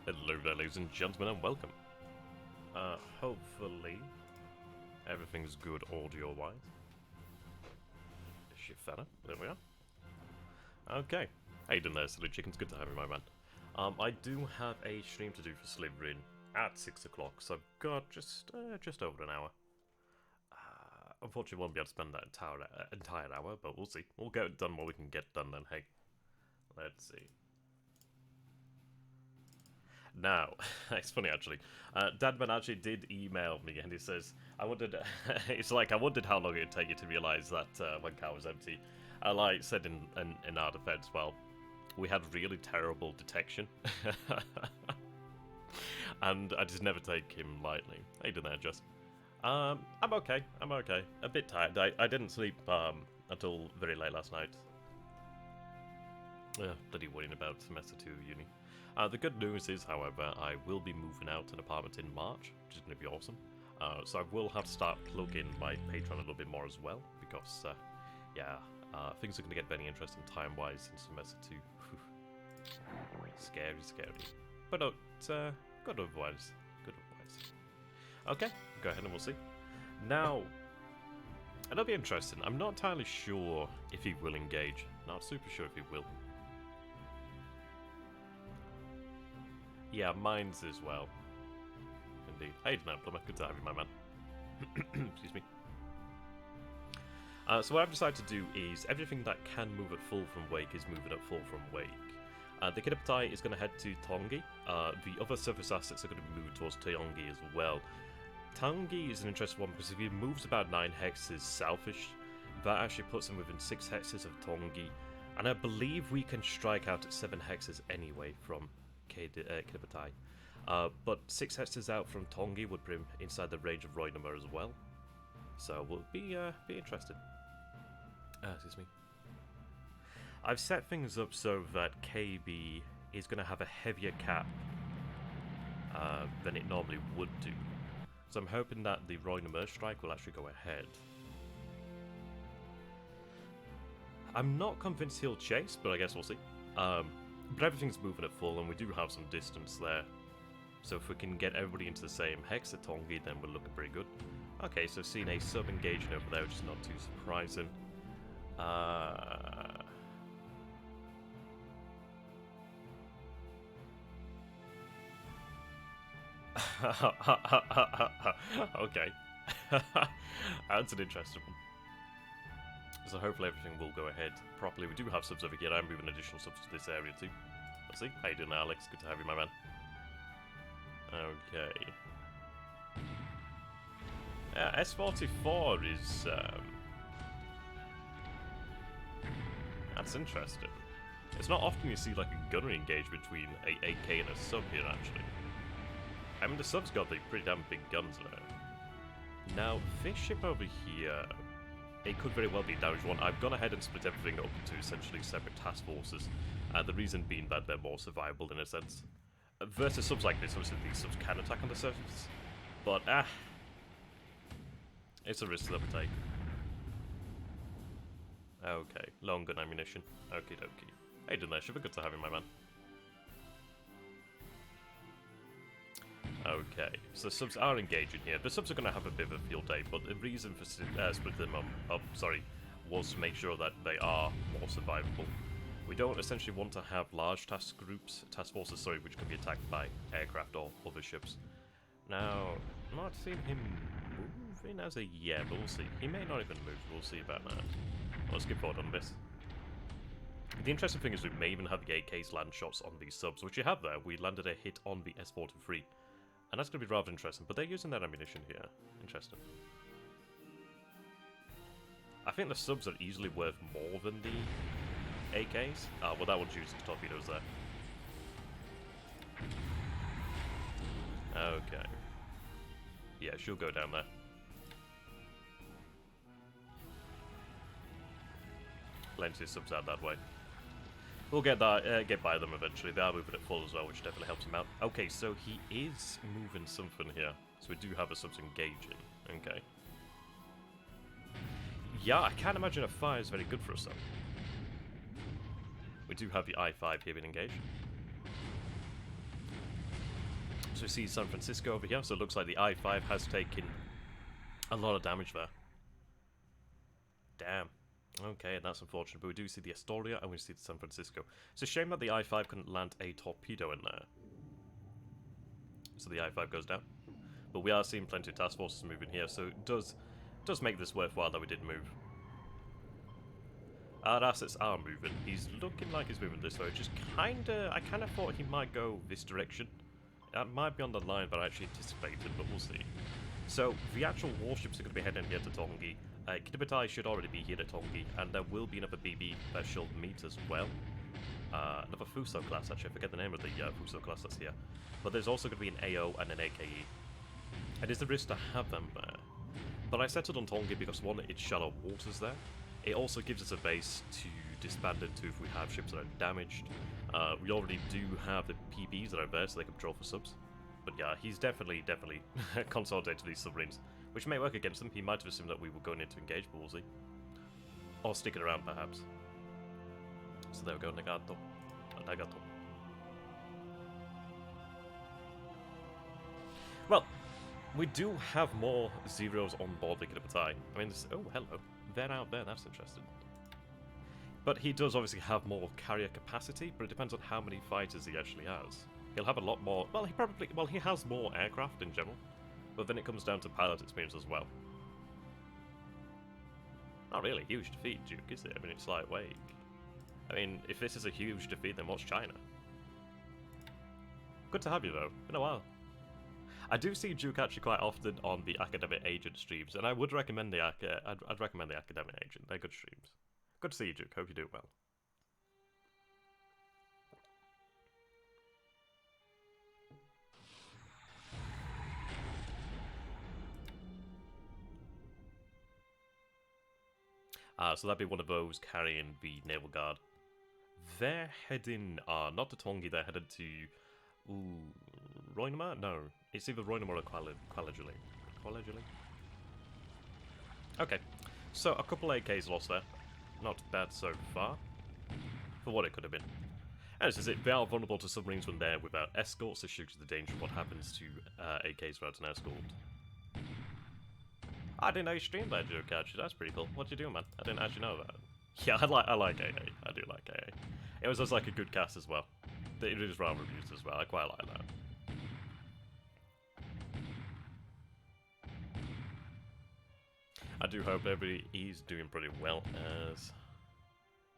Hello there, ladies and gentlemen, and welcome. Hopefully everything's good audio-wise. Shift that up. There we are. Okay. How you doing there, silly chickens? Good to have you, my man. I do have a stream to do for Slytherin at 6 o'clock, so I've got just over an hour. Unfortunately, won't be able to spend that entire hour, but we'll see. We'll get it done what we can get done then, hey. Let's see. Now, it's funny actually. Dadman actually did email me and he says, I wondered how long it'd take you to realise that when car was empty. And I said in our defence, well, we had really terrible detection. And I just never take him lightly. How you doing there, Just? I'm okay. A bit tired. I didn't sleep until very late last night. Bloody worrying about semester 2 uni. The good news is, however, I will be moving out to an apartment in March, which is going to be awesome. So I will have to start plugging my Patreon a little bit more as well, because, things are going to get very interesting time-wise in semester 2. Scary. But good otherwise. Okay, go ahead and we'll see. Now, it'll be interesting. I'm not entirely sure if he will engage. Not super sure if he will. Yeah, mine's as well. Indeed. Hey, Plumber. Good to have you, my man. Excuse me. So what I've decided to do is everything that can move at full from Wake is moving at full from Wake. The Kidaptai is going to head to Tongi. The other surface assets are going to be moving towards Tongi as well. Tongi is an interesting one because if he moves about 9 hexes south-ish, that actually puts him within 6 hexes of Tongi. And I believe we can strike out at 7 hexes anyway from Kidaptai. But 6 hexes out from Tongi would bring him inside the range of Roynamur as well. So we'll be interested. Excuse me. I've set things up so that KB is going to have a heavier cap than it normally would do. So I'm hoping that the Roynamur strike will actually go ahead. I'm not convinced he'll chase, but I guess we'll see. But everything's moving at full, and we do have some distance there. So if we can get everybody into the same hex at Tongi, then we're looking pretty good. Okay, so seeing a sub engaging over there, which is not too surprising. Okay. That's an interesting one. So hopefully everything will go ahead properly. We do have subs over here. I'm moving additional subs to this area too. Let's see. How you doing, Alex? Good to have you, my man. Okay. S44 is... that's interesting. It's not often you see like a gunnery engage between a AK and a sub here, actually. I mean, the sub's got the pretty damn big guns there. Now, this ship over here, it could very well be a damage one. I've gone ahead and split everything up into essentially separate task forces. The reason being that they're more survivable in a sense. Versus subs like this, obviously these subs can attack on the surface. But, it's a risk that we take. Okay, long gun ammunition. Okie dokie. Hey, doing there, Shiva? Good to have you, my man. Okay, so subs are engaging here. The subs are going to have a bit of a field day, but the reason for splitting them up, was to make sure that they are more survivable. We don't essentially want to have large task forces, which can be attacked by aircraft or other ships. Now, I'm not seeing him moving as a but we'll see. He may not even move, we'll see about that. Let's skip forward on this. The interesting thing is we may even have the AKs land shots on these subs, which you have there. We landed a hit on the S43. And that's going to be rather interesting, but they're using that ammunition here. Interesting. I think the subs are easily worth more than the AKs. Well, that one's using torpedoes there. Okay. Yeah, she'll go down there. Plenty of subs out that way. We'll get by them eventually. They are moving at full as well, which definitely helps him out. Okay, so he is moving something here. So we do have a subs engaging. Okay. Yeah, I can't imagine a fire is very good for a sub. We do have the I-5 here being engaged. So we see San Francisco over here, so it looks like the I-5 has taken a lot of damage there. Damn. Okay, that's unfortunate, but we do see the Astoria and we see the San Francisco. It's a shame that the I-5 couldn't land a torpedo in there. So the I-5 goes down. But we are seeing plenty of task forces moving here, so it does make this worthwhile that we did move. Our assets are moving. He's looking like he's moving this way. Just I kinda thought he might go this direction. That might be on the line, but I actually anticipated, but we'll see. So the actual warships are going to be heading here to Tongi. Kitabatai should already be here at Tongi, and there will be another BB special meet as well. Another Fuso class, actually, I forget the name of the Fuso class that's here. But there's also going to be an AO and an AKE. And it's a risk to have them there. But I settled on Tongi because one, it's shallow waters there. It also gives us a base to disband into if we have ships that are damaged. We already do have the PBs that are there, so they can patrol for subs. But yeah, he's definitely consolidated these submarines, which may work against them. He might have assumed that we were going in to engage, but we'll see. Or sticking around, perhaps. So there we go, Nagato. Nagato. Well, we do have more zeros on board the Kitabatai. I mean, oh, hello. They're out there, that's interesting. But he does obviously have more carrier capacity, but it depends on how many fighters he actually has. He'll have a lot more, he has more aircraft in general, but then it comes down to pilot experience as well. Not really a huge defeat, Duke, is it? I mean, it's like Wake. I mean, if this is a huge defeat, then what's China? Good to have you, though. Been a while. I do see Duke actually quite often on the Academic Agent streams, and I would recommend I'd recommend the Academic Agent. They're good streams. Good to see you, Duke. Hope you do well. So that'd be one of those carrying the Naval Guard. They're heading, not to Tongi, they're headed to, Roinema? No, it's either Roinema or Qualajuli. Okay, so a couple AKs lost there. Not bad so far, for what it could have been. And this is it, they are vulnerable to submarines when they're without escorts, so shows the danger of what happens to AKs without an escort. I didn't know you streamed that joke, actually. That's pretty cool. What you doing, man? I didn't actually know that. Yeah, I like AA. I do like AA. It was just like a good cast as well. It is rather reviews as well. I quite like that. I do hope everybody is doing pretty well as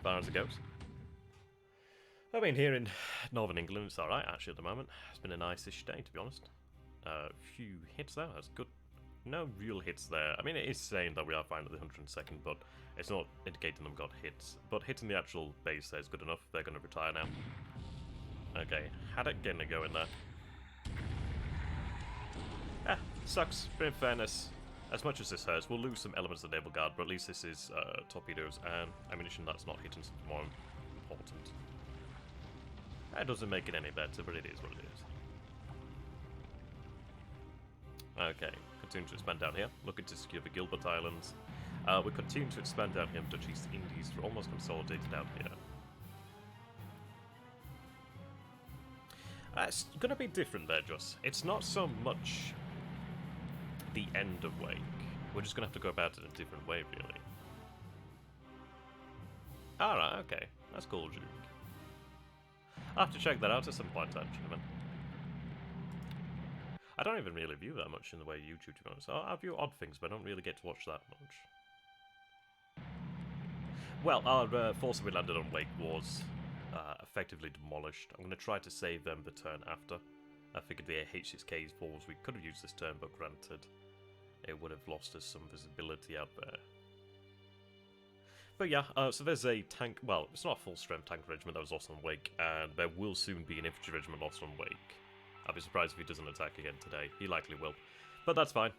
far as it goes. I mean, here in Northern England, it's alright actually at the moment. It's been a nice-ish day, to be honest. A few hits there, that's good. No real hits there. I mean, it is saying that we are fine at the 102nd, but it's not indicating them got hits. But hitting the actual base there is good enough. They're going to retire now. Okay, had it getting a go in there. Sucks, but in fairness, as much as this hurts, we'll lose some elements of the Naval Guard, but at least this is torpedoes and ammunition that's not hitting something more important. That doesn't make it any better, but it is what it is. Okay, continue to expand down here, looking to secure the Gilbert Islands. We continue to expand down here in Dutch East Indies. We're almost consolidated down here. It's going to be different there, Joss. It's not so much the end of Wake. We're just going to have to go about it in a different way, really. Alright, okay. That's cool, Duke. I'll have to check that out at some point, actually, man. I don't even really view that much in the way YouTube, to be honest. I view odd things, but I don't really get to watch that much. Well, our force we landed on Wake was effectively demolished. I'm going to try to save them the turn after. I figured the H6K's force we could have used this turn, but granted, it would have lost us some visibility out there. But yeah, so there's a tank, well, it's not a full-strength tank regiment that was lost on Wake, and there will soon be an infantry regiment lost on Wake. I'll be surprised if he doesn't attack again today. He likely will. But that's fine.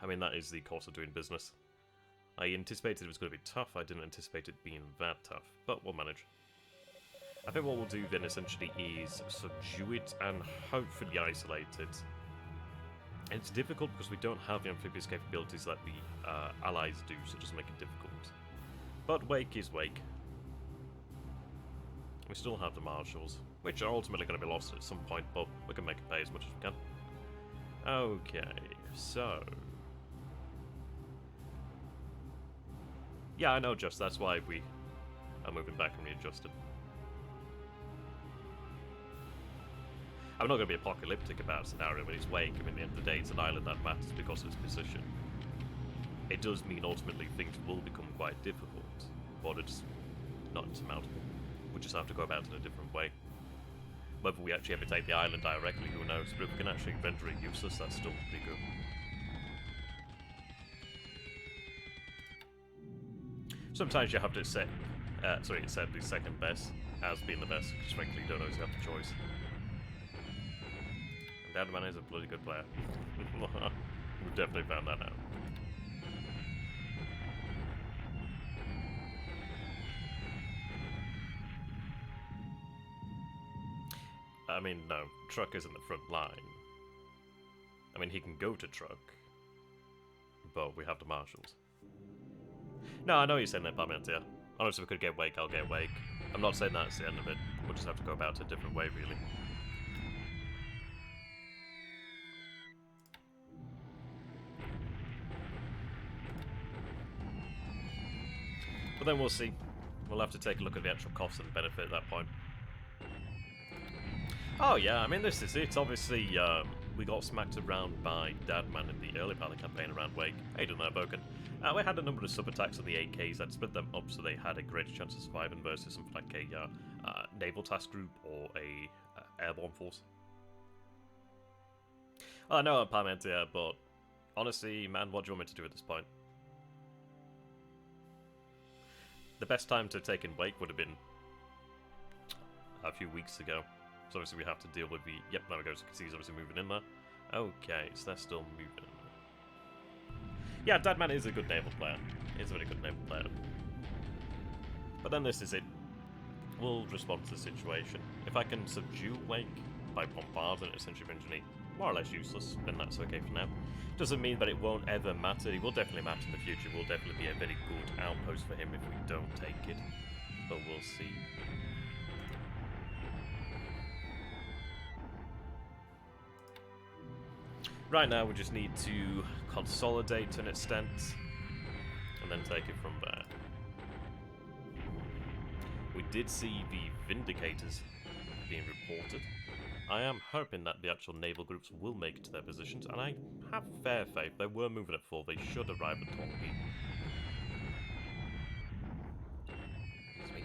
I mean, that is the course of doing business. I anticipated it was going to be tough. I didn't anticipate it being that tough, but we'll manage. I think what we'll do then essentially is subdue it and hopefully isolate it. It's difficult because we don't have the amphibious capabilities that the allies do, so it doesn't make it difficult. But Wake is Wake. We still have the marshals, which are ultimately going to be lost at some point, but we can make it pay as much as we can. Okay, so... Yeah, I know, just that's why we are moving back and readjusted. I'm not going to be apocalyptic about a scenario when he's Wake. I mean, at the end of the day, it's an island that matters because of its position. It does mean ultimately things will become quite difficult, but it's not insurmountable. We just have to go about it a different way. Whether we actually ever take the island directly, who knows, but if we can actually render it useless, that's still pretty good. Sometimes you have to accept the second best as being the best, because frankly you don't always have the choice. And Dadman is a bloody good player. We've definitely found that out. I mean, no, Truck isn't the front line. I mean, he can go to Truck, but we have the Marshals. No, I know you're saying that, Parmentier. Honestly, if we could get Wake, I'll get Wake. I'm not saying that's the end of it. We'll just have to go about it a different way, really. But then we'll see. We'll have to take a look at the actual cost and benefit at that point. Oh yeah, I mean this is it. Obviously, we got smacked around by Dadman in the early part of the campaign around Wake. Hey, done there, Boken. We had a number of sub-attacks on the AKs. I'd split them up so they had a greater chance of surviving versus something like a naval task group or a airborne force. I know I'm Parmentier, but honestly, man, what do you want me to do at this point? The best time to take in Wake would have been a few weeks ago. So obviously we have to deal with the... Yep, there we go. So you can see he's obviously moving in there. Okay, so they're still moving. Yeah, Dadman is a good naval player. He's a very good naval player. But then this is it. We'll respond to the situation. If I can subdue Wake by bombarding and essentially rendering it more or less useless, then that's okay for now. Doesn't mean that it won't ever matter. It will definitely matter in the future. It will definitely be a very good outpost for him if we don't take it. But we'll see. Right now we just need to consolidate to an extent and then take it from there. We did see the Vindicators being reported. I am hoping that the actual naval groups will make it to their positions, and I have fair faith. They were moving at 4. They should arrive at Tongi. Excuse me.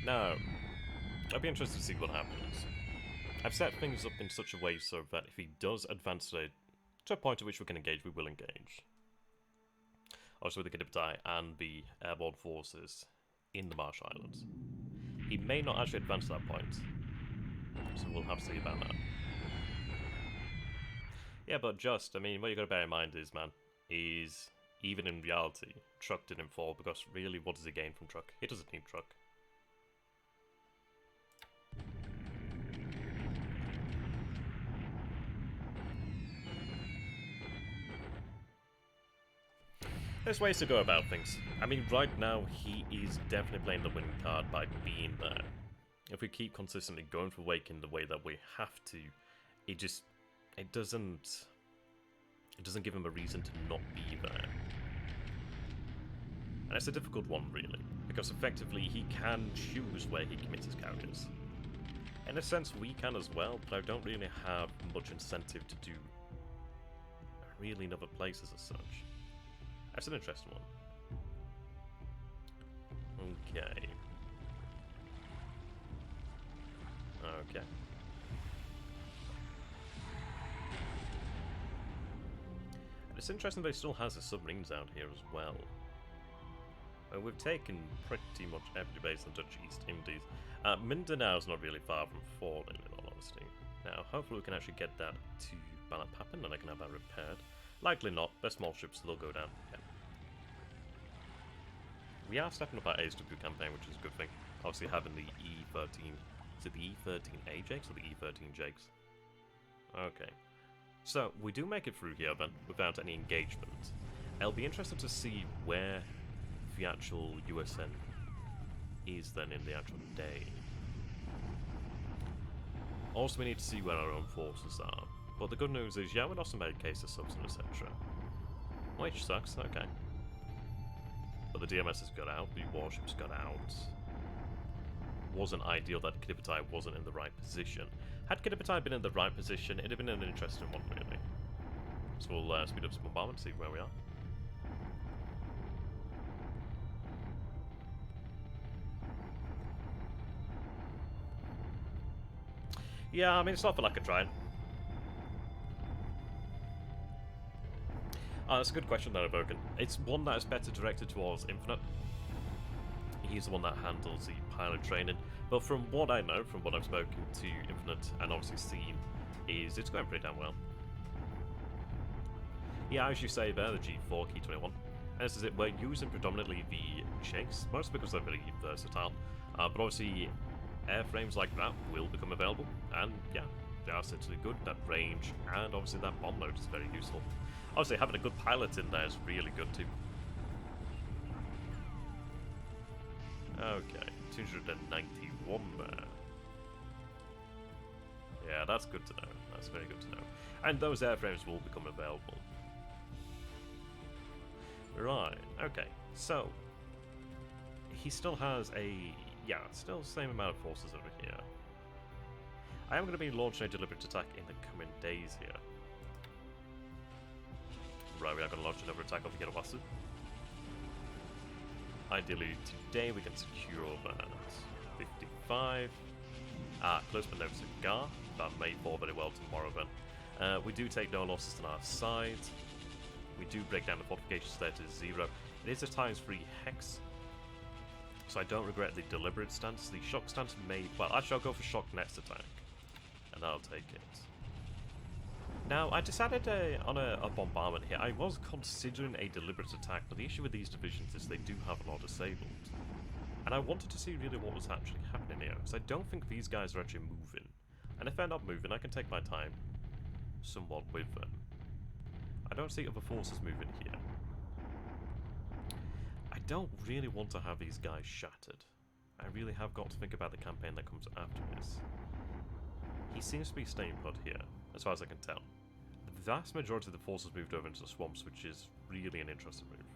Now, I'd be interested to see what happens. I've set things up in such a way so that if he does advance to a point at which we can engage, we will engage. Also with the Gidiptai and the airborne forces in the Marsh Islands. He may not actually advance to that point, so we'll have to see about that. Yeah, but just, I mean, what you got to bear in mind is, man, is even in reality, Truck didn't fall, because really, what does he gain from Truck? He doesn't need Truck. There's ways to go about things. I mean, right now, he is definitely playing the winning card by being there. If we keep consistently going for Wake in the way that we have to, it doesn't give him a reason to not be there. And it's a difficult one, really, because effectively he can choose where he commits his carriers. In a sense, we can as well, but I don't really have much incentive to do really in other places as such. That's an interesting one. Okay. Okay. And it's interesting that he still has his submarines out here as well. We've taken pretty much every base in Dutch East Indies. Mindanao is not really far from falling, in all honesty. Now, hopefully we can actually get that to BLeAcHACiD and I can have that repaired. Likely not. They're small ships, so they'll go down. Yeah. We are stepping up our ASW campaign, which is a good thing. Obviously having the E13... Is it the E13A Jakes or the E13 Jakes? Okay. So, we do make it through here then, without any engagement. I'll be interested to see where the actual USN is then in the actual day. Also, we need to see where our own forces are. But the good news is, yeah, we're not some case of subs and etc. Which sucks, okay. But the DMS has got out, the warships got out. Wasn't ideal that Kidipati wasn't in the right position. Had Kidipati been in the right position, it'd have been an interesting one, really. So we'll speed up some bombardment, see where we are. Yeah, I mean, it's not for lack of trying. That's a good question there, Evoken. It's one that is better directed towards Infinite. He's the one that handles the pilot training. But from what I know, from what I've spoken to Infinite and obviously seen, is it's going pretty damn well. Yeah, as you say there, the G4 Key 21. And this is it, we're using predominantly the Chase, mostly because they're very versatile. But obviously, airframes like that will become available. And yeah, they are essentially good. That range and obviously that bomb load is very useful. Obviously, having a good pilot in there is really good too. Okay, 291 there. Yeah, that's good to know. That's very good to know. And those airframes will become available. Right, okay. So, he still has a... yeah, still the same amount of forces over here. I am going to be launching a deliberate attack in the coming days here. Right, we are going to launch another attack over Iceycrome. Ideally, today we can secure that. 55. Close but no cigar. That may fall very well tomorrow then. We do take no losses on our side. We do break down the fortifications there to 0. It is a ×3 hex. So I don't regret the deliberate stance. The shock stance may... well, actually I'll go for shock next attack. And I'll take it. Now, I decided on a bombardment here. I was considering a deliberate attack, but the issue with these divisions is they do have a lot disabled. And I wanted to see really what was actually happening here, because I don't think these guys are actually moving. And if they're not moving, I can take my time somewhat with them. I don't see other forces moving here. I don't really want to have these guys shattered. I really have got to think about the campaign that comes after this. He seems to be staying put here, as far as I can tell. The vast majority of the forces moved over into the swamps, which is really an interesting move.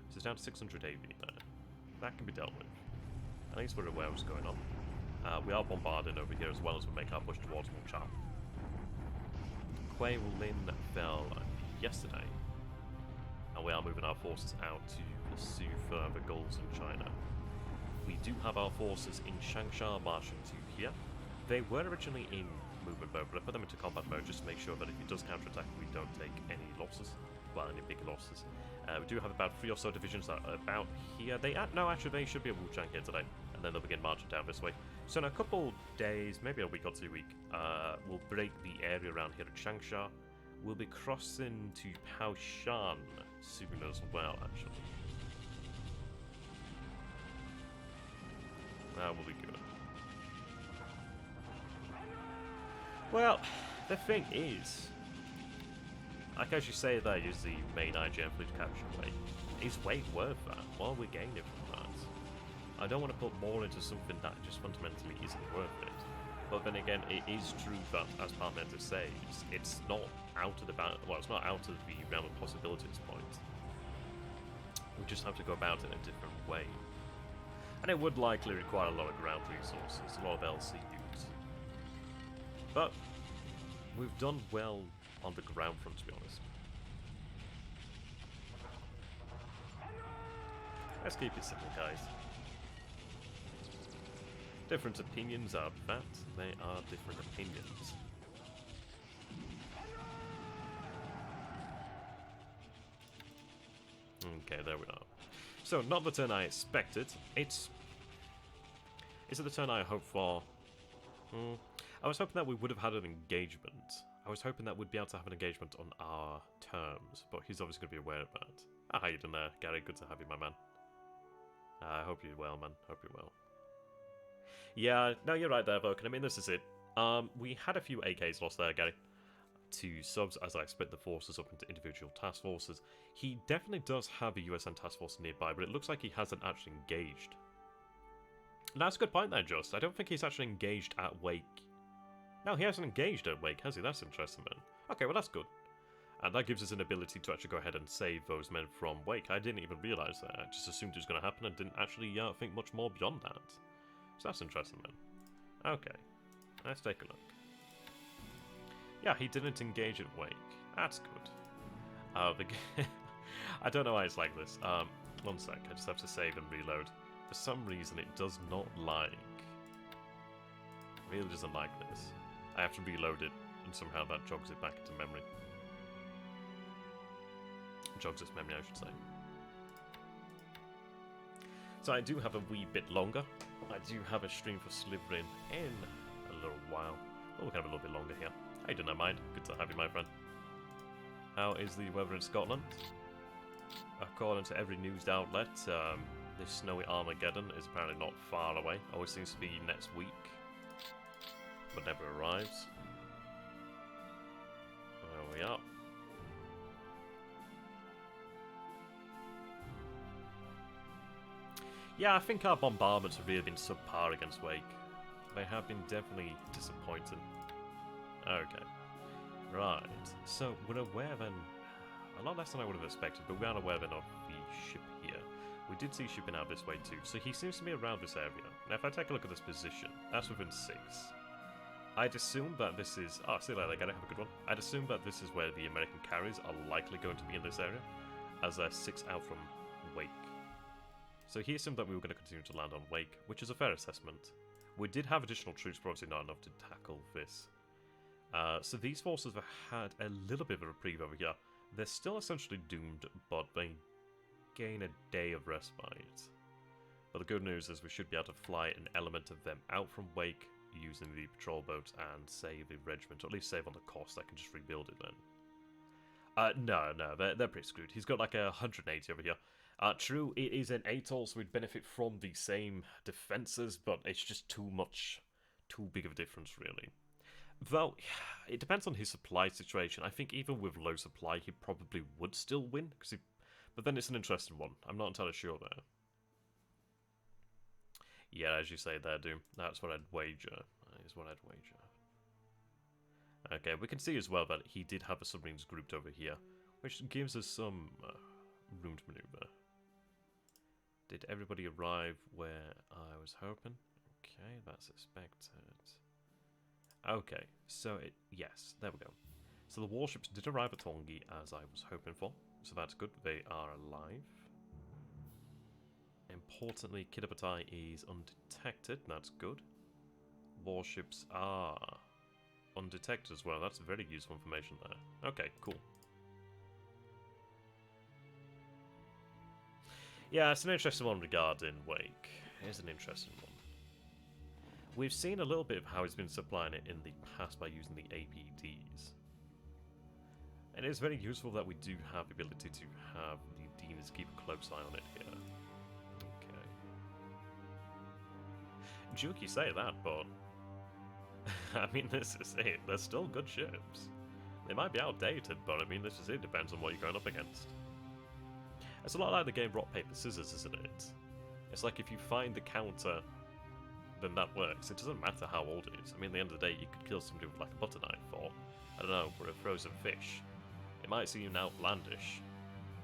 So it's down to 600 AV there. That can be dealt with. At least we're aware of what's going on. We are bombarding over here as well as we make our push towards Mochao. Kuei Lin fell yesterday, and we are moving our forces out to pursue further goals in China. We do have our forces in Changsha marching to here. They were originally in movement mode, but I put them into combat mode just to make sure that if he does counterattack, we don't take any losses. Well, any big losses. We do have about 3 or so divisions that are about here. No, actually, they should be at Wuchang here today, and then they'll begin marching down this way. So in a couple days, maybe a week or 2 weeks, we'll break the area around here at Changsha. We'll be crossing to Paoshan soon as well, actually. That will be good. Well, the thing is, like as you say, there is the main IGN fleet capture way. Is weight worth that? What are we gaining from that? I don't want to put more into something that just fundamentally isn't worth it. But then again, it is true that, as Parmenter says, it's not out of the it's not out of the realm of possibility at this point. We just have to go about it in a different way. And it would likely require a lot of ground resources, a lot of LCUs. But we've done well on the ground front, to be honest. Let's keep it simple, guys. Different opinions are that. They are different opinions. Okay, there we are. So, not the turn I expected. Is it the turn I hoped for? I was hoping that we would have had an engagement. I was hoping that we'd be able to have an engagement on our terms, but he's obviously going to be aware of that. How you doing there, Gary? Good to have you, my man. I hope you're well, man. Hope you're well. Yeah, no, you're right there, Vulcan. I mean, this is it. We had a few AKs lost there, Gary, to subs as I split the forces up into individual task forces. He definitely does have a USN task force nearby, but it looks like he hasn't actually engaged. And that's a good point there, Just. I don't think he's actually engaged at Wake Now, he hasn't engaged at Wake, has he? That's interesting, then. Okay, well, that's good. And that gives us an ability to actually go ahead and save those men from Wake. I didn't even realise that. I just assumed it was going to happen and didn't actually think much more beyond that. So that's interesting, then. Okay, let's take a look. Yeah, he didn't engage at Wake. That's good. I don't know why it's like this. One sec, I just have to save and reload. For some reason, it does not like... It really doesn't like this. I have to reload it, and somehow that jogs it back into memory. Jogs its memory, I should say. So I do have a wee bit longer. I do have a stream for Slivering in a little while. Oh, we can have a little bit longer here. How you doing there, Mind? Good to have you, my friend. How is the weather in Scotland? According to every news outlet, this snowy Armageddon is apparently not far away. Always seems to be next week, but never arrives. There we are. Yeah, I think our bombardments have really been subpar against Wake. They have been definitely disappointing. Okay. Right. So, we're aware then... A lot less than I would have expected, but we are aware then of the ship here. We did see shipping out this way too, so he seems to be around this area. Now, if I take a look at this position, that's within 6. I'd assume that this is... Oh, see you later, gotta have a good one. I'd assume that this is where the American carriers are likely going to be in this area, as they're 6 out from Wake. So he assumed that we were going to continue to land on Wake, which is a fair assessment. We did have additional troops, but obviously not enough to tackle this. So these forces have had a little bit of a reprieve over here. They're still essentially doomed, but they gain a day of respite. But the good news is we should be able to fly an element of them out from Wake using the patrol boats and save the regiment, or at least save on the cost. I can just rebuild it then. No, they're pretty screwed. He's got like a 180 over here. True, it is an atoll, so we'd benefit from the same defences, but it's just too big of a difference, really. Though, it depends on his supply situation. I think even with low supply, he probably would still win, but then it's an interesting one. I'm not entirely sure there. Yeah, as you say there, Doom. That's what I'd wager. That is what I'd wager. Okay, we can see as well that he did have the submarines grouped over here, which gives us some room to maneuver. Did everybody arrive where I was hoping? Okay, that's expected. Okay, so yes, there we go. So the warships did arrive at Tongi as I was hoping for, so that's good. They are alive. Importantly, Kitabatai is undetected, that's good. Warships are undetected as well, that's very useful information there. Okay, cool. Yeah, it's an interesting one regarding Wake. It's an interesting one. We've seen a little bit of how he's been supplying it in the past by using the APDs. And it's very useful that we do have the ability to have the Deans keep a close eye on it here. Okay. Juke, you say that, but... I mean, this is it. They're still good ships. They might be outdated, but I mean, this is it. Depends on what you're going up against. It's a lot like the game Rock, Paper, Scissors, isn't it? It's like if you find the counter, then that works. It doesn't matter how old it is. I mean, at the end of the day, you could kill somebody with like a butter knife or, I don't know, for a frozen fish. It might seem outlandish,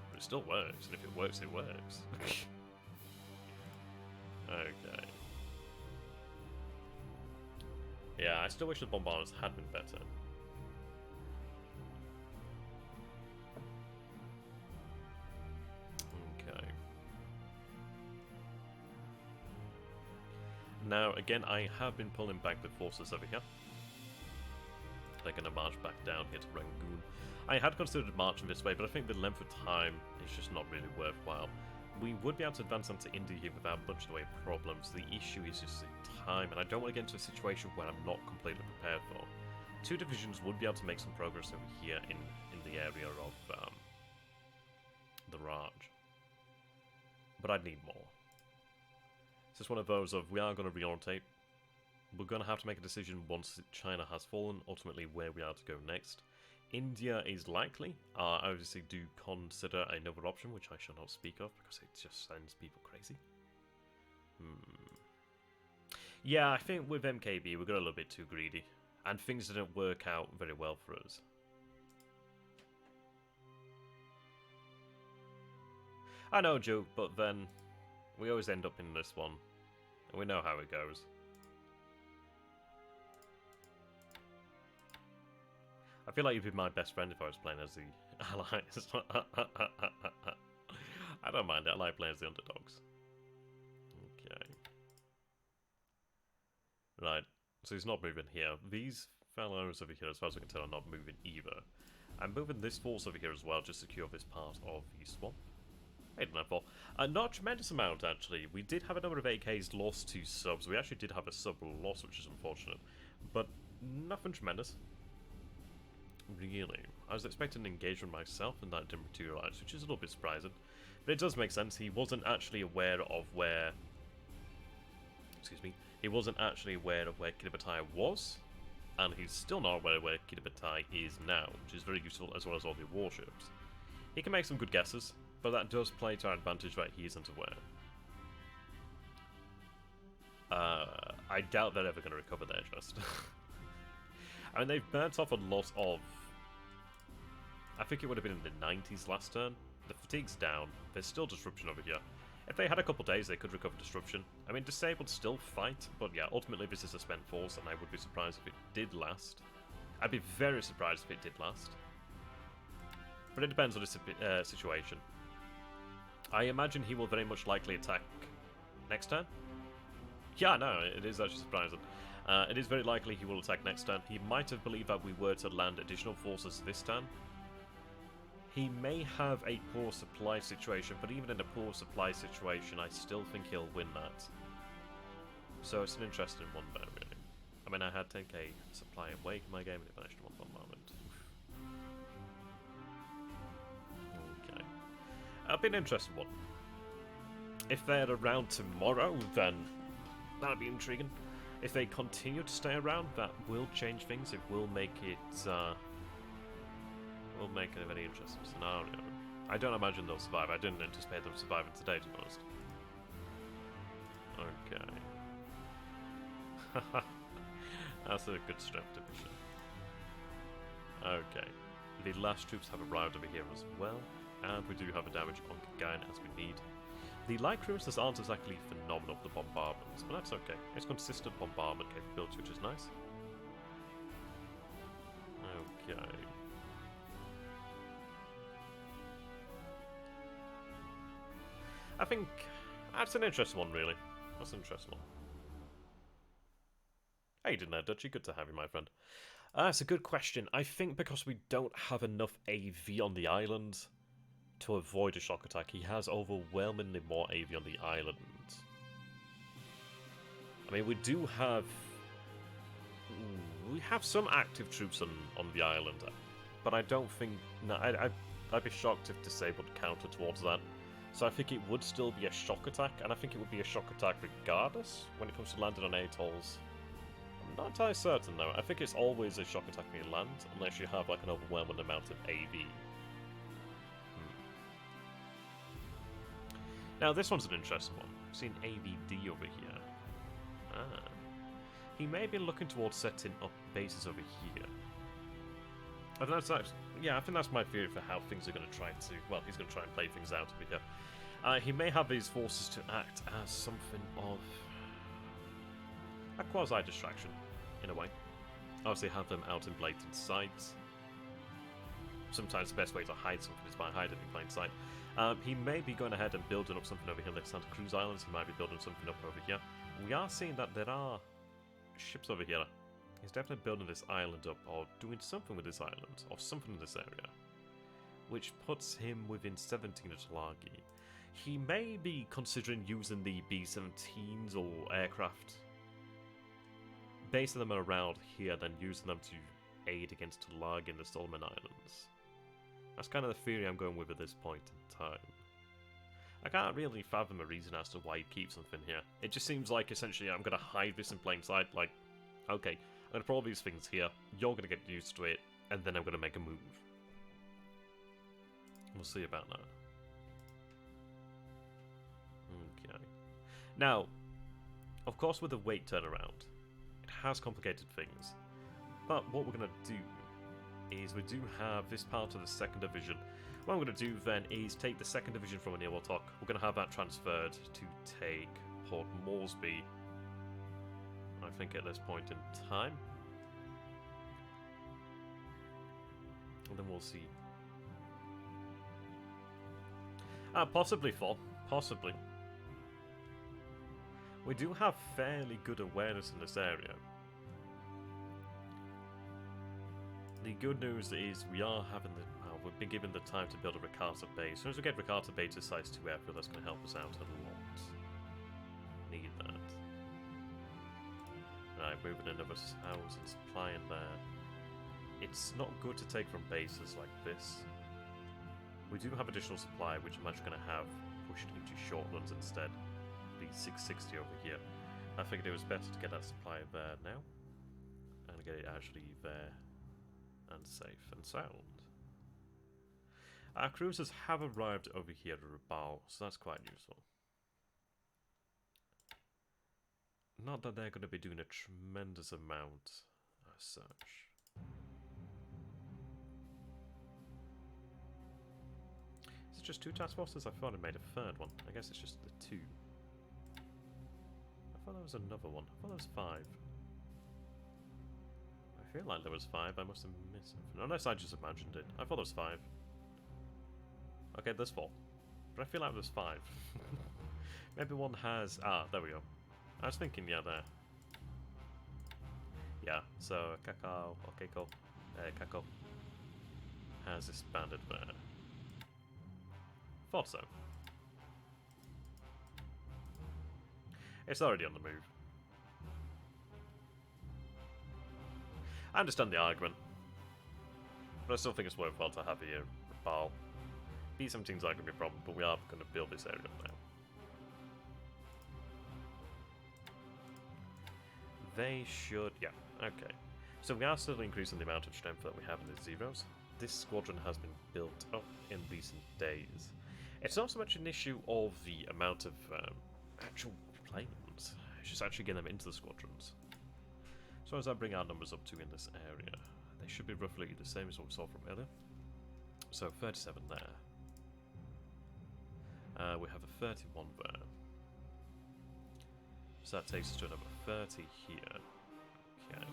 but it still works, and if it works, it works. Okay. Yeah, I still wish the bombarders had been better. Okay. Now, again, I have been pulling back the forces over here. They're going to march back down here to Rangoon. I had considered marching this way, but I think the length of time is just not really worthwhile. We would be able to advance onto India here without much in the way of problems. The issue is just the time, and I don't want to get into a situation where I'm not completely prepared for. 2 divisions would be able to make some progress over here in the area of the Raj. But I'd need more. It's just one of those of, we are going to reorientate. We're going to have to make a decision once China has fallen, ultimately where we are to go next. India is likely. I obviously do consider another option, which I shall not speak of, because it just sends people crazy. Yeah, I think with MKB, we got a little bit too greedy. And things didn't work out very well for us. I know, Joe, but then we always end up in this one. And we know how it goes. I feel like you'd be my best friend if I was playing as the allies. I don't mind it. I like playing as the underdogs. Okay. Right. So he's not moving here. These fellows over here, as far as I can tell, are not moving either. I'm moving this force over here as well, just to secure this part of the swamp. Nightfall. Not a tremendous amount, actually. We did have a number of AKs lost to subs. We actually did have a sub loss, which is unfortunate. But nothing tremendous. Really. I was expecting an engagement myself, and that didn't materialise, which is a little bit surprising. But it does make sense. He wasn't actually aware of where... Excuse me. He wasn't actually aware of where Kiribatai was. And he's still not aware of where Kiribatai is now, which is very useful, as well as all the warships. He can make some good guesses. But that does play to our advantage that he isn't aware. I doubt they're ever going to recover their trust. I mean, they've burnt off a lot of... I think it would have been in the 90s last turn. The fatigue's down. There's still disruption over here. If they had a couple days, they could recover disruption. I mean, disabled still fight, but yeah, ultimately this is a spent force, and I would be surprised if it did last. I'd be very surprised if it did last. But it depends on the situation. I imagine he will very much likely attack next turn. Yeah, no, it is actually surprising. It is very likely he will attack next turn. He might have believed that we were to land additional forces this turn. He may have a poor supply situation, but even in a poor supply situation, I still think he'll win that. So it's an interesting one there, really. I mean, I had 10k supply and wake in my game, and it vanished in one moment. That'll be an interesting one. If they're around tomorrow, then that'll be intriguing. If they continue to stay around, that will change things. It will make it, a very interesting scenario. I don't imagine they'll survive. I didn't anticipate them surviving today, to be honest. Okay. That's a good strength division. Okay. The last troops have arrived over here as well. And we do have a damage on Kagain as we need. The light cruisers aren't exactly phenomenal for the bombardments, but that's okay. It's consistent bombardment capability, which is nice. Okay. I think that's an interesting one, really. That's an interesting one. How you doing there, Dutchy? Good to have you, my friend. That's a good question. I think because we don't have enough AV on the island to avoid a shock attack, he has overwhelmingly more AV on the island. I mean, we do have... we have some active troops on the island, but I don't think... No, I'd be shocked if disabled counter towards that. So I think it would still be a shock attack, and I think it would be a shock attack regardless when it comes to landing on atolls. I'm not entirely certain, though. I think it's always a shock attack when you land, unless you have like an overwhelming amount of AV. Now, this one's an interesting one. We've seen AVD over here. Ah. He may be looking towards setting up bases over here. I think that's yeah, I think that's my theory for how things are going to try to... Well, he's going to try and play things out over here. He may have these forces to act as something of a quasi-distraction, in a way. Obviously, have them out in blatant sight. Sometimes the best way to hide something is by hiding in plain sight. He may be going ahead and building up something over here like Santa Cruz Islands. He might be building something up over here. We are seeing that there are ships over here. He's definitely building this island up, or doing something with this island, or something in this area, which puts him within 17 of Talagi. He may be considering using the B-17s or aircraft, basing them around here, then using them to aid against Talagi in the Solomon Islands. That's kind of the theory I'm going with at this point in time. I can't really fathom a reason as to why he keeps something here. It just seems like, essentially, I'm going to hide this in plain sight, like, okay, I'm going to put all these things here, you're going to get used to it, and then I'm going to make a move. We'll see about that. Okay. Now, of course with the weight turnaround, it has complicated things. But what we're going to do is we do have this part of the 2nd Division. What I'm going to do then is take the 2nd Division from Aniwaltok. We're going to have that transferred to take Port Moresby, I think, at this point in time. And then we'll see. Possibly 4. Possibly. We do have fairly good awareness in this area. The good news is we are having the... we've been given the time to build a Rakata base. As soon as we get Rakata base to size 2 airfield, that's going to help us out a lot. Need that. Right, moving another housing supply in there. It's not good to take from bases like this. We do have additional supply, which I'm actually going to have pushed into short runs instead. The 660 over here. I figured it was better to get that supply there now. And get it actually there. And safe and sound. Our cruisers have arrived over here at Raphael, so that's quite useful. Not that they're going to be doing a tremendous amount as such. Is it just 2 task forces? I thought I made a 3rd one. I guess it's just the 2. I thought there was another one. I thought there was 5. I feel like there was 5. I must have missed something. Unless I just imagined it. I thought there was 5. Okay, there's 4. But I feel like there's 5. Maybe one has... Ah, there we go. I was thinking, yeah, there. Yeah, so Kakao, or Keiko, Kako has expanded there. Thought so. It's already on the move. I understand the argument, but I still think it's worthwhile to have here Raphael. B-17's not going to be a problem, but we are going to build this area up now. They should... yeah, okay. So we are still increasing the amount of strength that we have in the zeros. This squadron has been built up in recent days. It's not so much an issue of the amount of actual planes. It's just actually getting them into the squadrons. So as I bring our numbers up to in this area, they should be roughly the same as what we saw from earlier. So 37 there. We have a 31 there. So that takes us to another 30 here. Okay.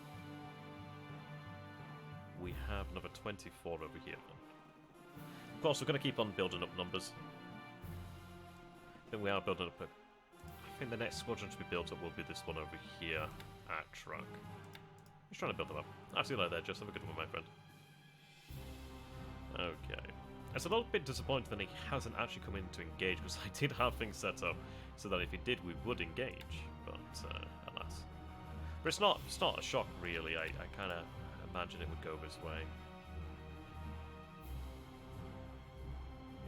We have another 24 over here then. Of course, we're going to keep on building up numbers. I think we are building up a... I think the next squadron to be built up will be this one over here at Truck. Just trying to build them up. I see you like that, just have a good one, my friend. Okay. It's a little bit disappointing that he hasn't actually come in to engage, because I did have things set up so that if he did, we would engage. But, alas. But it's not a shock, really. I kind of imagine it would go this way.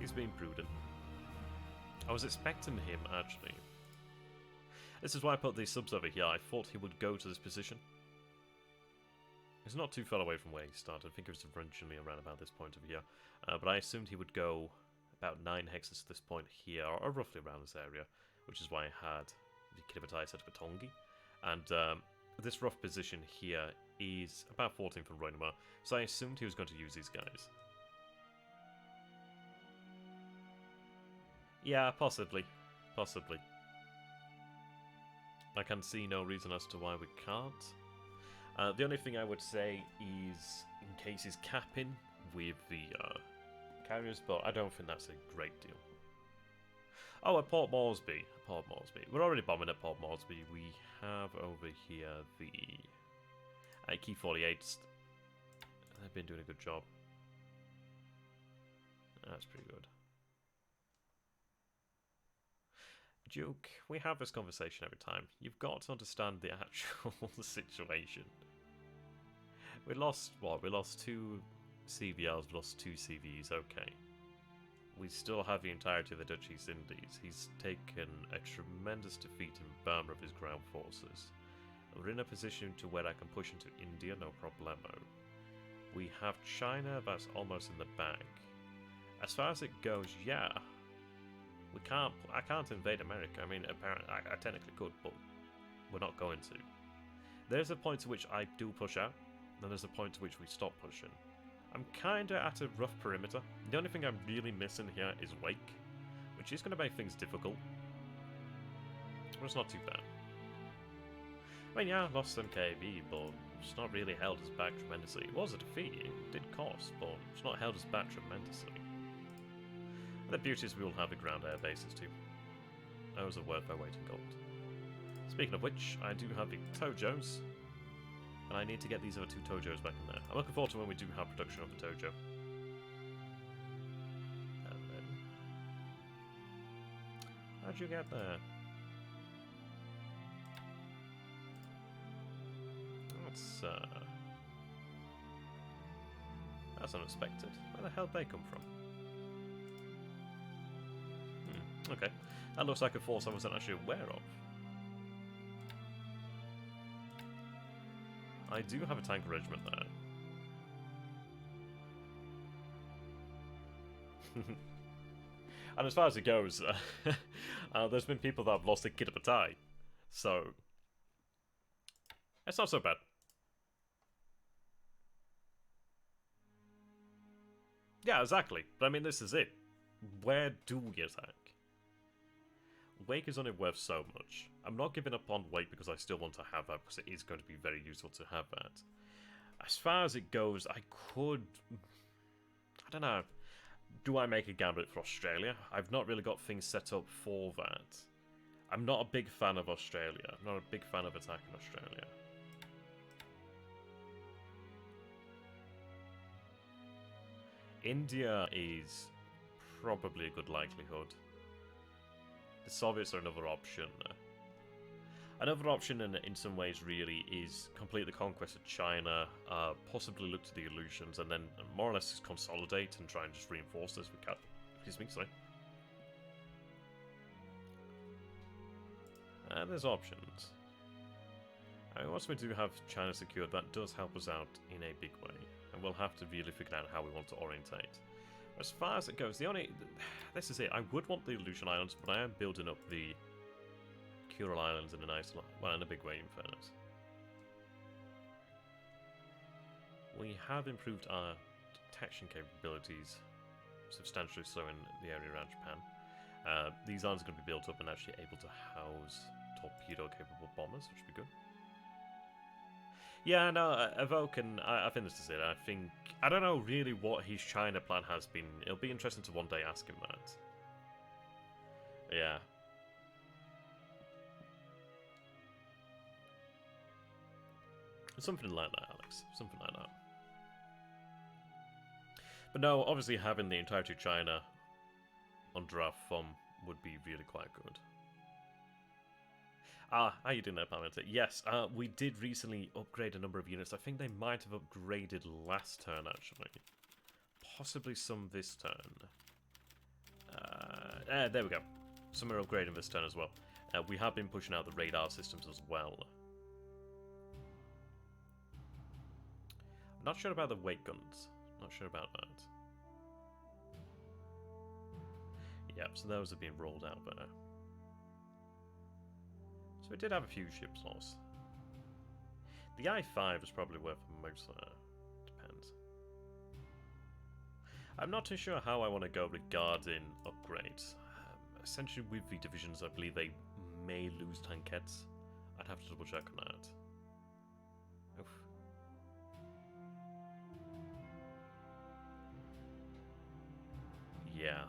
He's being prudent. I was expecting him, actually. This is why I put these subs over here. I thought he would go to this position. He's not too far away from where he started. I think it was originally around about this point over here. But I assumed he would go about 9 hexes to this point here, or roughly around this area, which is why I had the Kilgore Batongi. And this rough position here is about 14 from Roinema, so I assumed he was going to use these guys. Yeah, possibly. Possibly. I can see no reason as to why we can't. The only thing I would say is in case he's capping with the carriers, but I don't think that's a great deal. Oh, at Port Moresby. Port Moresby. We're already bombing at Port Moresby. We have over here the Key 48s. They've been doing a good job. That's pretty good. Duke, we have this conversation every time. You've got to understand the actual situation. We lost, what? We lost 2 CVRs, we lost 2 CVs, okay. We still have the entirety of the Dutch East Indies. He's taken a tremendous defeat in Burma of his ground forces. We're in a position to where I can push into India, no problemo. We have China, that's almost in the bag. As far as it goes, yeah. I can't invade America. I mean, apparently, I technically could, but we're not going to. There's a point to which I do push out, then there's a point to which we stop pushing. I'm kinda at a rough perimeter. The only thing I'm really missing here is Wake, which is gonna make things difficult. But it's not too bad. I mean, yeah, I lost some KB, but it's not really held us back tremendously. It was a defeat, it did cost, but it's not held us back tremendously. And the beauty is we will have the ground air bases too. Those are worth their weight in gold. Speaking of which, I do have the Tojos, and I need to get these other 2 Tojos back in there. I'm looking forward to when we do have production of the Tojo. And then... how'd you get there? That's unexpected. Where the hell did they come from? Okay. That looks like a force I wasn't actually aware of. I do have a tank regiment there. And as far as it goes, there's been people that have lost a Kitapatai. So... it's not so bad. Yeah, exactly. But I mean, this is it. Where do we attack? Wake is only worth so much. I'm not giving up on Wake because I still want to have that, because it is going to be very useful to have that. As far as it goes, I could... I don't know. Do I make a gambit for Australia? I've not really got things set up for that. I'm not a big fan of Australia. I'm not a big fan of attacking Australia. India is probably a good likelihood. The Soviets are another option. Another option in some ways really is complete the conquest of China, possibly look to the illusions, and then more or less just consolidate and try and just reinforce this with excuse me, sorry. And there's options. I mean, once we do have China secured, that does help us out in a big way. And we'll have to really figure out how we want to orientate. As far as it goes, this is it. I would want the Aleutian Islands, but I am building up the Kuril Islands in a nice, well, in a big way, in fairness. We have improved our detection capabilities substantially so in the area around Japan. These islands are going to be built up and actually able to house torpedo-capable bombers, which would be good. Yeah, no, Evoke, and I think this is it. I don't know really what his China plan has been. It'll be interesting to one day ask him that. Yeah. Something like that, Alex. Something like that. But no, obviously having the entirety of China under our thumb would be really quite good. How you doing there, Parliament? Yes, we did recently upgrade a number of units. I think they might have upgraded last turn, actually. Possibly some this turn. There we go. Some are upgrading this turn as well. We have been pushing out the radar systems as well. I'm not sure about the weight guns. Not sure about that. Yep, so those are being rolled out there. So we did have a few ships lost. The I-5 is probably worth most of that. Depends. I'm not too sure how I want to go regarding upgrades. Essentially with the divisions, I believe they may lose tankettes. I'd have to double check on that. Oof. Yeah.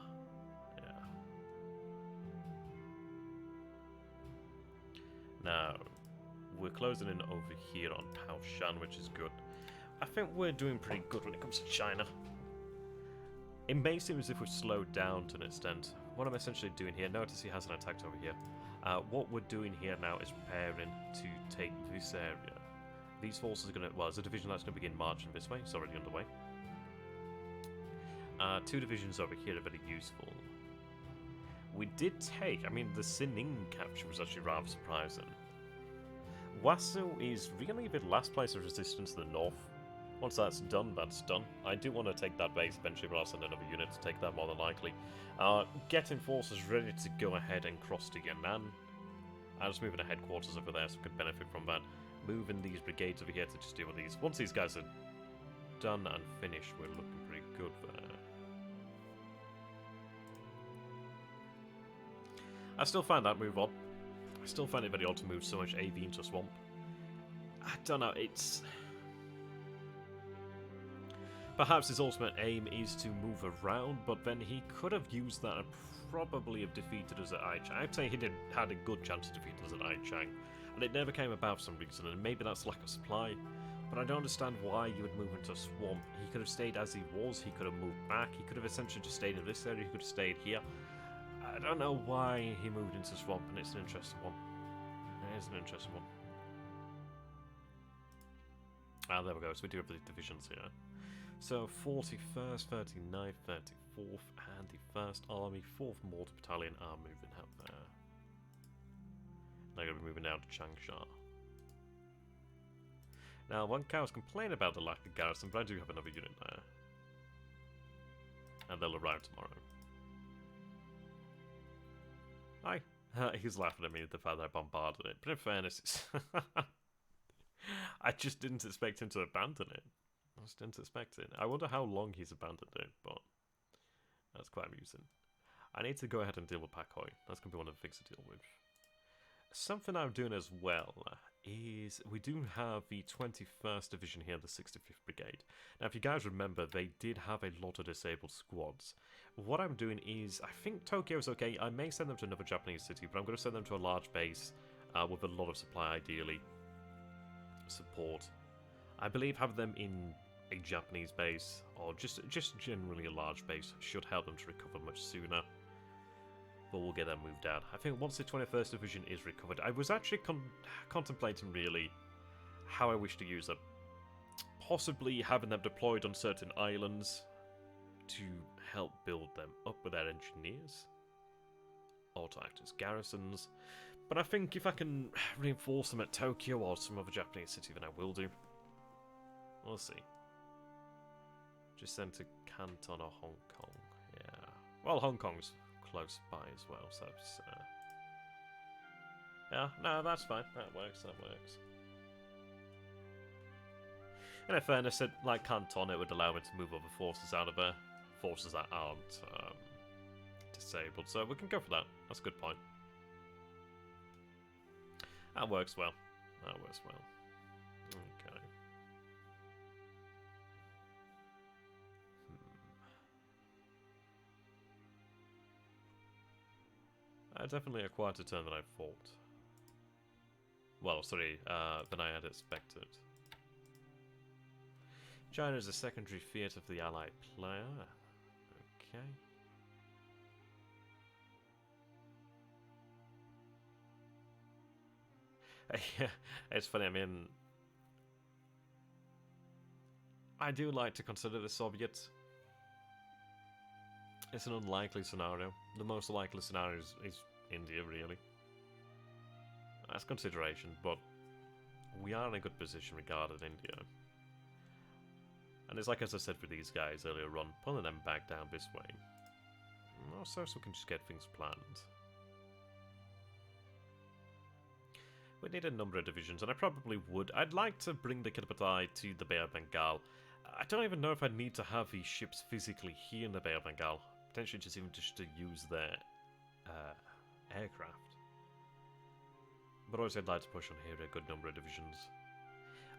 Now, we're closing in over here on Paoshan, which is good. I think we're doing pretty good when it comes to China. It may seem as if we've slowed down to an extent. What I'm essentially doing here, notice he hasn't attacked over here. What we're doing here now is preparing to take this area. These forces are going to, well, there's a division that's going to begin marching this way. It's already underway. 2 divisions over here are very useful. We did take, I mean, the Sining capture was actually rather surprising. Wasu is really the last place of resistance to the north. Once that's done, that's done. I do want to take that base eventually, but I'll send another unit to take that more than likely. Getting forces ready to go ahead and cross to Yan'an. I'm just moving a headquarters over there so we could benefit from that. moving these brigades over here to just deal with these. Once these guys are done and finished, we're looking pretty good there. I still find that move odd. I still find it very odd to move so much AV into a swamp. I don't know, it's... Perhaps his ultimate aim is to move around, but then he could have used that and probably have defeated us at Aichang. I'd say he had a good chance of defeating us at Aichang, and it never came about for some reason, and maybe that's lack of supply. But I don't understand why you would move into a swamp. He could have stayed as he was, he could have moved back, he could have essentially just stayed in this area, he could have stayed here. I don't know why he moved into a swamp, and it's an interesting one. It is an interesting one. Ah, there we go, so we do have the divisions here. So, 41st, 39th, 34th, and the 1st Army, 4th Mortar Battalion are moving out there. They're going to be moving down to Changsha. Now, one cows complain about the lack of garrison, but I do have another unit there. And they'll arrive tomorrow. Hi. He's laughing at me at the fact that I bombarded it, but in fairness, it's I just didn't expect him to abandon it. I just didn't expect it. I wonder how long he's abandoned it, but that's quite amusing. I need to go ahead and deal with Pakoi. That's going to be one of the things to deal with. Something I'm doing as well is we do have the 21st Division here, the 65th Brigade. Now, if you guys remember, they did have a lot of disabled squads. What I'm doing is, I think Tokyo's okay. I may send them to another Japanese city, but I'm going to send them to a large base with a lot of supply, ideally. Support. I believe having them in a Japanese base, or just generally a large base, should help them to recover much sooner. But we'll get them moved out. I think once the 21st Division is recovered, I was actually contemplating really how I wish to use them. Possibly having them deployed on certain islands to help build them up with their engineers, or to act as garrisons. But I think if I can reinforce them at Tokyo or some other Japanese city, then I will do. We'll see. Just sent to Canton or Hong Kong. Yeah. Well, Hong Kong's close by as well, so it's, yeah, no, that's fine. That works, that works. And in fairness, like Canton, it would allow me to move other forces out of there. Forces that aren't disabled, so we can go for that. That's a good point. That works well. That works well. Okay. Definitely a quieter turn than I thought. Well, sorry, than I had expected. China is a secondary theatre for the Allied player. Okay. Yeah, it's funny, I mean... I do like to consider the Soviets. It's an unlikely scenario. The most likely scenario is India, really. That's consideration, but we are in a good position regarding India. And it's like as I said for these guys earlier on, pulling them back down this way. So we can just get things planned. We need a number of divisions, and I probably would. I'd like to bring the Kitapatai to the Bay of Bengal. I don't even know if I'd need to have these ships physically here in the Bay of Bengal. Potentially just even just to use their aircraft. But always I'd like to push on here a good number of divisions.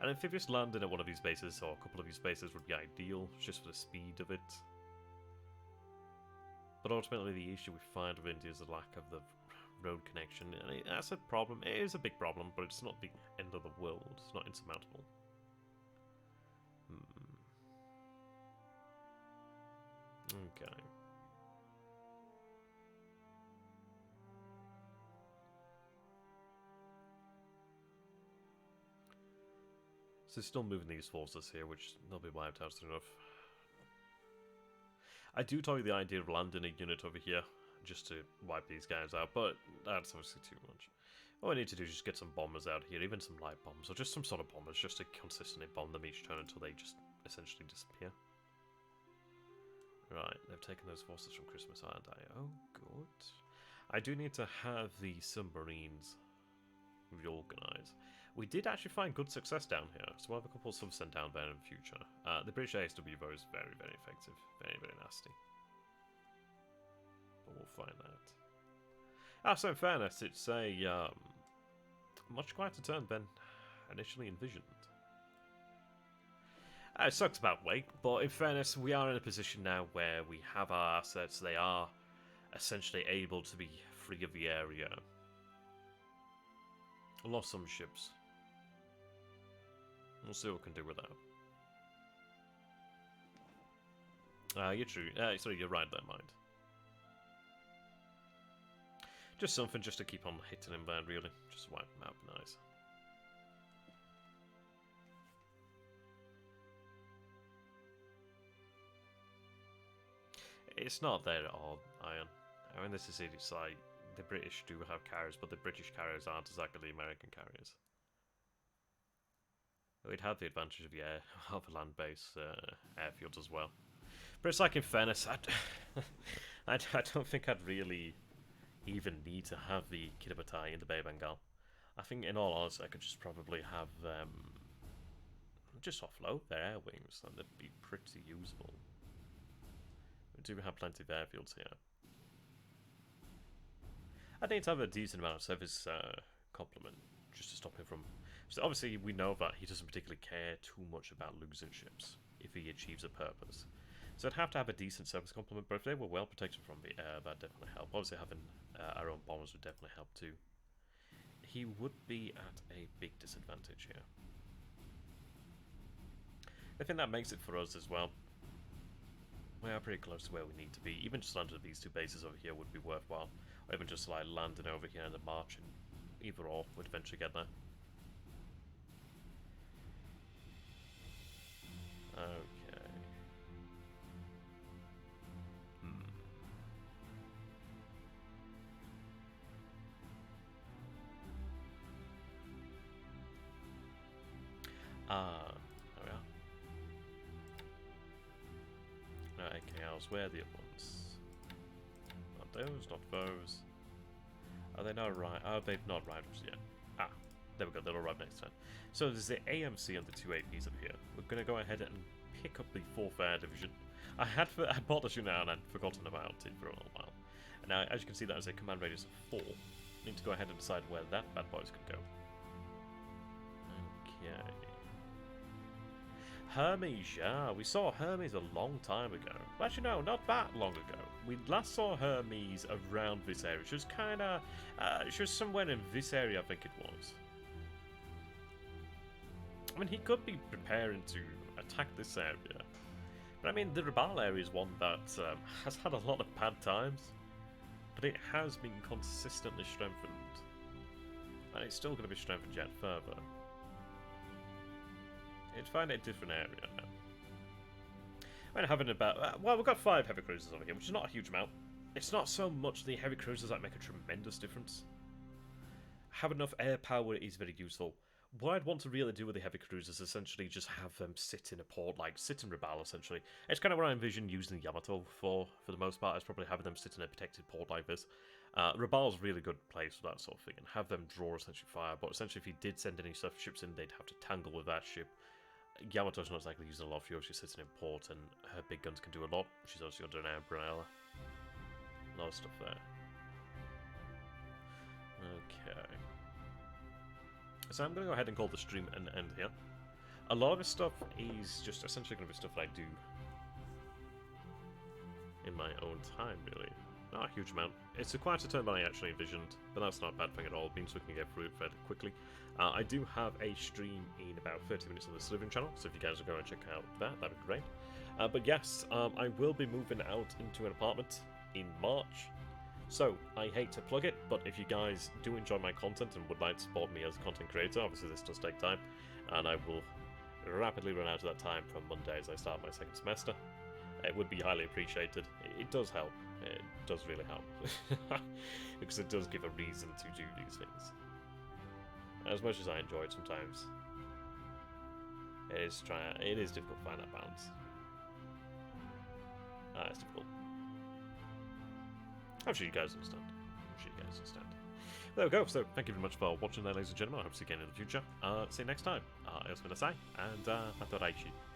An amphibious landing at one of these bases, or a couple of these bases, would be ideal, just for the speed of it. But ultimately the issue we find with India is the lack of the road connection. And that's a problem. It is a big problem, but it's not the end of the world. It's not insurmountable. Okay. So still moving these forces here, which they'll be wiped out soon enough. I do toy the idea of landing a unit over here, just to wipe these guys out, but that's obviously too much. All I need to do is just get some bombers out here, even some light bombs, or just some sort of bombers, just to consistently bomb them each turn until they just essentially disappear. Right, they've taken those forces from Christmas Island. Oh, good. I do need to have the submarines reorganise. We did actually find good success down here, so we'll have a couple of subs sent down there in the future. The British ASW bow is very, very effective. Very, very nasty. But we'll find out. So in fairness, it's a much quieter turn than initially envisioned. It sucks about Wake, but in fairness, we are in a position now where we have our assets. They are essentially able to be free of the area. Lost some ships. We'll see what we can do with that. You're true. Sorry, you're right there, mind. Just something just to keep on hitting him there, really. Just wipe him out, nice. It's not there at all, Iron. I mean, this is it. It's like the British do have carriers, but the British carriers aren't exactly the American carriers. We'd have the advantage of the air, of the land-based airfields as well. But it's like, in fairness, I don't think I'd really even need to have the Kiribatai in the Bay of Bengal. I think, in all honesty, I could just probably have them just offload their air wings, and they'd be pretty usable. We do have plenty of airfields here. I need to have a decent amount of service complement just to stop him from... So obviously, we know that he doesn't particularly care too much about losing ships if he achieves a purpose. So I'd have to have a decent service complement, but if they were well protected from the air, that'd definitely help. Obviously, having our own bombers would definitely help too. He would be at a big disadvantage here. I think that makes it for us as well. We are pretty close to where we need to be. Even just under these two bases over here would be worthwhile. Or even just like landing over here and then marching. Either or would eventually get there. Okay. There we are. AKLs, where are the other ones? Not those, not those. Are they not right? Oh, they've not arrived yet. Ah, there we go, they'll arrive next time. So there's the AMC and the two APs up here. We're going to go ahead and pick up the 4th Air Division. I bought this unit and I'd forgotten about it for a little while. And now, as you can see, that is a command radius of 4. I need to go ahead and decide where that bad boy is going to go. Okay. Hermes, yeah, we saw Hermes a long time ago. Well, actually, no, not that long ago. We last saw Hermes around this area. She was kind of, she was somewhere in this area, I think it was. I mean, he could be preparing to attack this area. But I mean, the Rabaul area is one that has had a lot of bad times. But it has been consistently strengthened. And it's still going to be strengthened yet further. You'd find it a different area now. I mean, having about... well, we've got 5 heavy cruisers over here, which is not a huge amount. It's not so much the heavy cruisers that make a tremendous difference. Having enough air power is very useful. What I'd want to really do with the heavy cruisers is essentially just have them sit in a port, like sit in Rabaul, essentially. It's kind of what I envision using the Yamato for the most part, is probably having them sit in a protected port like this. Rabaul's a really good place for that sort of thing, and have them draw essentially fire, but essentially if he did send any surface ships in, they'd have to tangle with that ship. Yamato's not exactly using a lot of fuel, she's sitting in port, and her big guns can do a lot. She's also under an umbrella. A lot of stuff there. Okay. So I'm going to go ahead and call the stream an end here. A lot of this stuff is just essentially going to be stuff that I do in my own time, really. Not a huge amount. It's a quieter turn than I actually envisioned, but that's not a bad thing at all. It means we can get through it fairly quickly. I do have a stream in about 30 minutes on the Slytherin channel, so if you guys will go and check out that, that'd be great. But yes, I will be moving out into an apartment in March. So, I hate to plug it, but if you guys do enjoy my content and would like to support me as a content creator, obviously this does take time, and I will rapidly run out of that time from Monday as I start my 2nd semester. It would be highly appreciated. It does help. It does really help. Because it does give a reason to do these things. As much as I enjoy it sometimes, it is difficult to find that balance. It's difficult. I'm sure you guys understand. there we go. So thank you very much for watching there, ladies and gentlemen. I hope to see you again in the future. See you next time. Erkkijuusto and Lindsay.